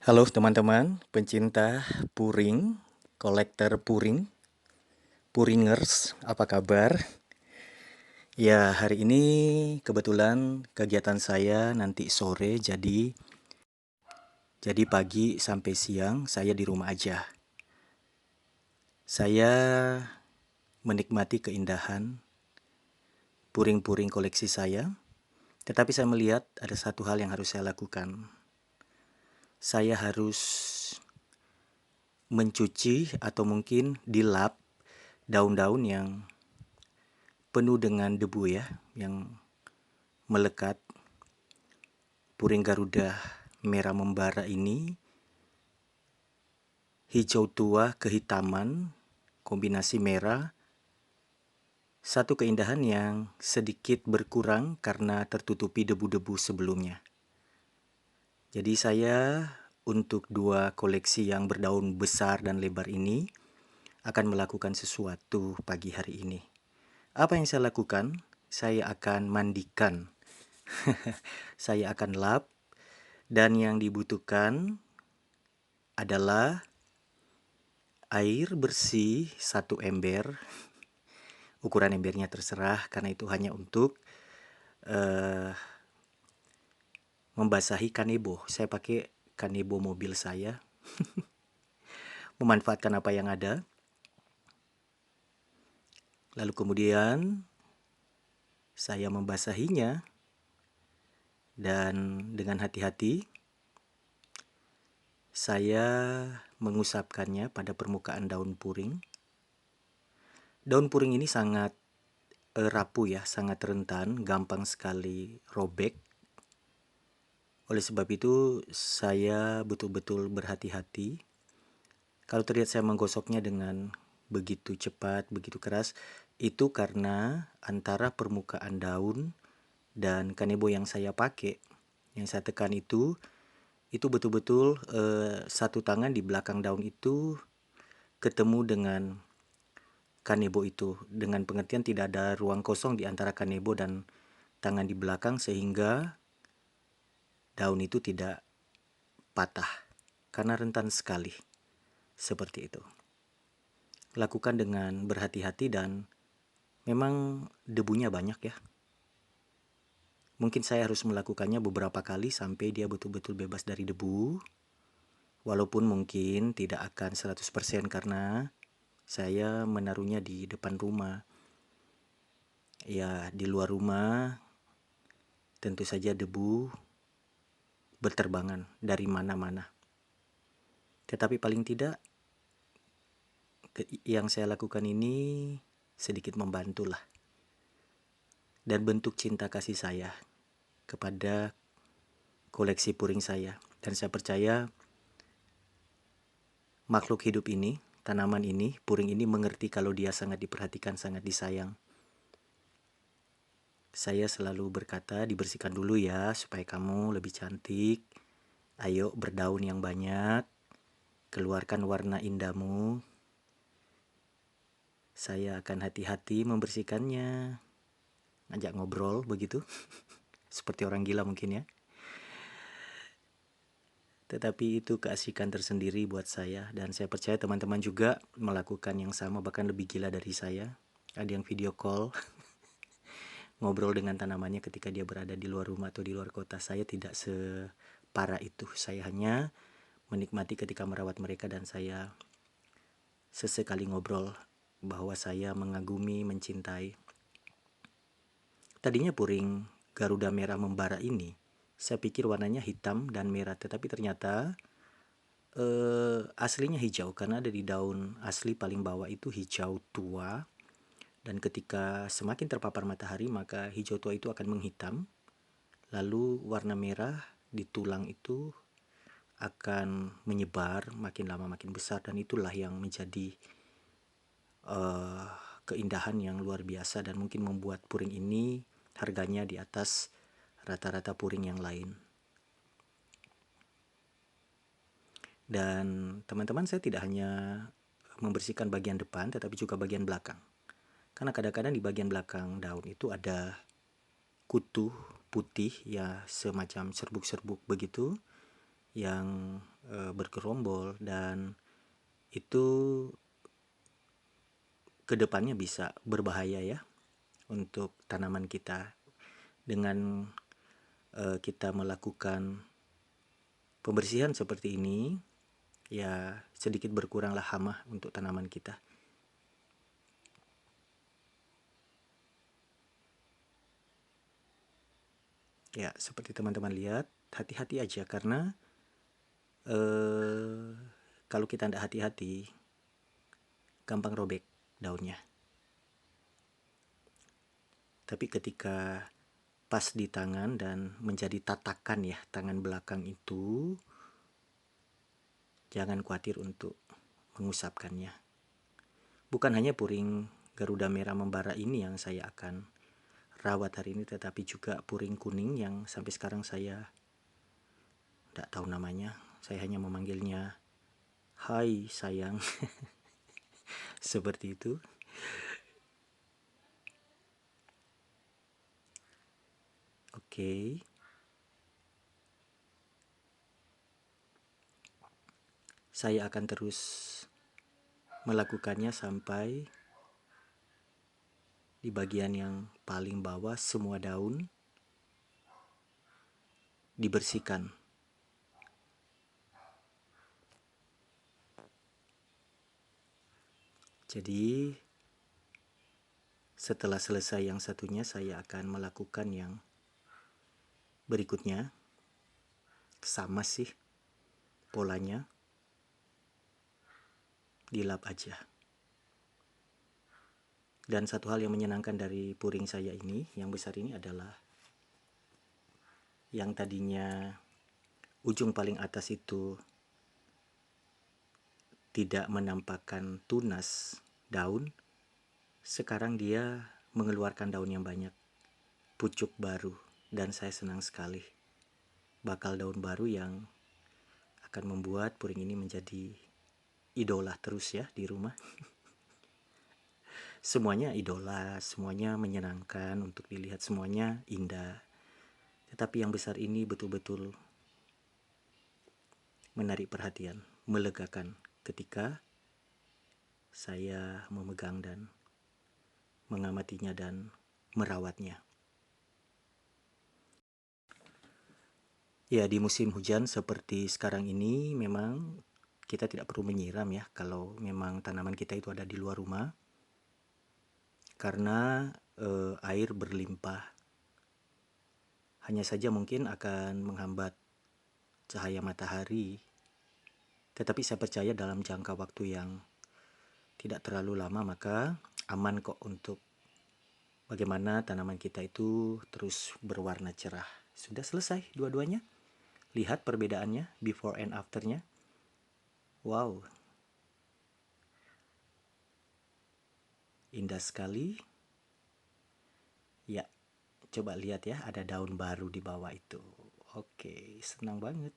Halo teman-teman, pencinta puring, kolektor puring, puringers, apa kabar? Ya, hari ini kebetulan kegiatan saya nanti sore, jadi pagi sampai siang saya di rumah aja. Saya menikmati keindahan puring-puring koleksi saya, tetapi saya melihat ada satu hal yang harus saya lakukan. Saya harus mencuci atau mungkin dilap daun-daun yang penuh dengan debu ya, yang melekat. Puring Garuda merah membara ini hijau tua kehitaman, kombinasi merah, satu keindahan yang sedikit berkurang karena tertutupi debu-debu sebelumnya. Jadi saya untuk dua koleksi yang berdaun besar dan lebar ini akan melakukan sesuatu pagi hari ini. Apa yang saya lakukan? Saya akan mandikan. Saya akan lap, dan yang dibutuhkan adalah air bersih 1 ember. Ukuran embernya terserah karena itu hanya untuk membasahi kanebo. Saya pakai kanebo mobil saya. Memanfaatkan apa yang ada. Lalu kemudian saya membasahinya dan dengan hati-hati saya mengusapkannya pada permukaan daun puring. Daun puring ini sangat rapuh ya, sangat rentan, gampang sekali robek. Oleh sebab itu saya betul-betul berhati-hati. Kalau terlihat saya menggosoknya dengan begitu cepat, begitu keras, itu karena antara permukaan daun dan kanebo yang saya pakai, yang saya tekan itu betul-betul satu tangan di belakang daun itu ketemu dengan kanebo itu, dengan pengertian tidak ada ruang kosong di antara kanebo dan tangan di belakang sehingga daun itu tidak patah karena rentan sekali. Seperti itu. Lakukan dengan berhati-hati dan memang debunya banyak ya. Mungkin saya harus melakukannya beberapa kali sampai dia betul-betul bebas dari debu. Walaupun mungkin tidak akan 100% karena saya menaruhnya di depan rumah. Ya, di luar rumah tentu saja debu berterbangan dari mana-mana. Tetapi paling tidak yang saya lakukan ini sedikit membantulah. Dan bentuk cinta kasih saya kepada koleksi puring saya. Dan saya percaya makhluk hidup ini, tanaman ini, puring ini mengerti kalau dia sangat diperhatikan, sangat disayang. Saya selalu berkata, dibersihkan dulu ya supaya kamu lebih cantik. Ayo berdaun yang banyak, keluarkan warna indahmu. Saya akan hati-hati membersihkannya. Ngajak ngobrol begitu. Seperti orang gila mungkin ya. Tetapi itu keasikan tersendiri buat saya. Dan saya percaya teman-teman juga melakukan yang sama, bahkan lebih gila dari saya. Ada yang video call, ngobrol dengan tanamannya ketika dia berada di luar rumah atau di luar kota. Saya tidak separah itu. Saya hanya menikmati ketika merawat mereka dan saya sesekali ngobrol bahwa saya mengagumi, mencintai. Tadinya puring Garuda merah membara ini, saya pikir warnanya hitam dan merah, tetapi ternyata aslinya hijau karena ada di daun asli paling bawah itu hijau tua, dan ketika semakin terpapar matahari maka hijau tua itu akan menghitam, lalu warna merah di tulang itu akan menyebar makin lama makin besar, dan itulah yang menjadi keindahan yang luar biasa dan mungkin membuat puring ini harganya di atas rata-rata puring yang lain. Dan teman-teman, saya tidak hanya membersihkan bagian depan tetapi juga bagian belakang. Karena kadang-kadang di bagian belakang daun itu ada kutu putih ya, semacam serbuk-serbuk begitu yang bergerombol, dan itu kedepannya bisa berbahaya ya untuk tanaman kita. Dengan kita melakukan pembersihan seperti ini, ya sedikit berkuranglah hama untuk tanaman kita. Ya, seperti teman-teman lihat, hati-hati aja karena kalau kita tidak hati-hati, gampang robek daunnya. Tapi ketika pas di tangan dan menjadi tatakan ya, tangan belakang itu, jangan khawatir untuk mengusapkannya. Bukan hanya puring Garuda merah membara ini yang saya akan rawat hari ini, tetapi juga puring kuning yang sampai sekarang saya tidak tahu namanya. Saya hanya memanggilnya hai sayang. Seperti itu. Oke. Saya akan terus melakukannya sampai di bagian yang paling bawah semua daun dibersihkan. Jadi setelah selesai yang satunya, saya akan melakukan yang berikutnya. Sama sih polanya, dilap aja. Dan satu hal yang menyenangkan dari puring saya ini, yang besar ini adalah yang tadinya ujung paling atas itu tidak menampakkan tunas daun, sekarang dia mengeluarkan daun yang banyak, pucuk baru, dan saya senang sekali. Bakal daun baru yang akan membuat puring ini menjadi idola terus ya di rumah. Semuanya idola, semuanya menyenangkan untuk dilihat, semuanya indah. Tetapi yang besar ini betul-betul menarik perhatian, melegakan ketika saya memegang dan mengamatinya dan merawatnya. Ya, di musim hujan seperti sekarang ini memang kita tidak perlu menyiram ya kalau memang tanaman kita itu ada di luar rumah, karena air berlimpah. Hanya saja mungkin akan menghambat cahaya matahari, tetapi saya percaya dalam jangka waktu yang tidak terlalu lama maka aman kok untuk bagaimana tanaman kita itu terus berwarna cerah. Sudah selesai dua-duanya. Lihat perbedaannya before and afternya. Wow, indah sekali. Ya, coba lihat ya, ada daun baru di bawah itu. Oke, senang banget.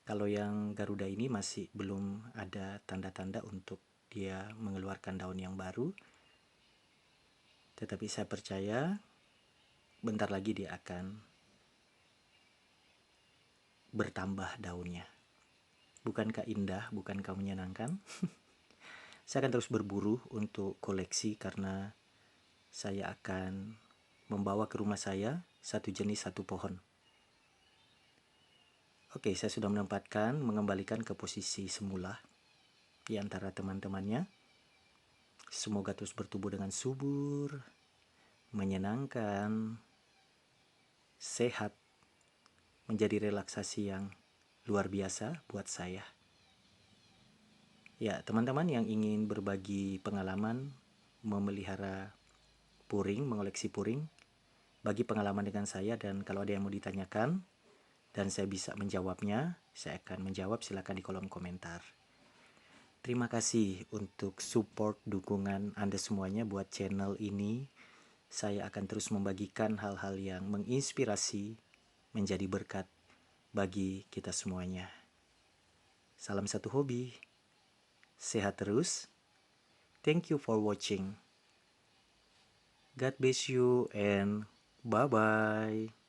Kalau yang Garuda ini masih belum ada tanda-tanda untuk dia mengeluarkan daun yang baru. Tetapi saya percaya bentar lagi dia akan bertambah daunnya. Bukankah indah, bukankah menyenangkan? Saya akan terus berburu untuk koleksi karena saya akan membawa ke rumah saya satu jenis satu pohon. Oke, saya sudah mengembalikan ke posisi semula di antara teman-temannya. Semoga terus bertumbuh dengan subur, menyenangkan, sehat, menjadi relaksasi yang luar biasa buat saya. Ya, teman-teman yang ingin berbagi pengalaman memelihara puring, mengoleksi puring, bagi pengalaman dengan saya, dan kalau ada yang mau ditanyakan dan saya bisa menjawabnya, saya akan menjawab. Silakan di kolom komentar. Terima kasih untuk support dukungan Anda semuanya buat channel ini. Saya akan terus membagikan hal-hal yang menginspirasi, menjadi berkat bagi kita semuanya. Salam satu hobi. Sehat terus. Thank you for watching. God bless you and bye-bye.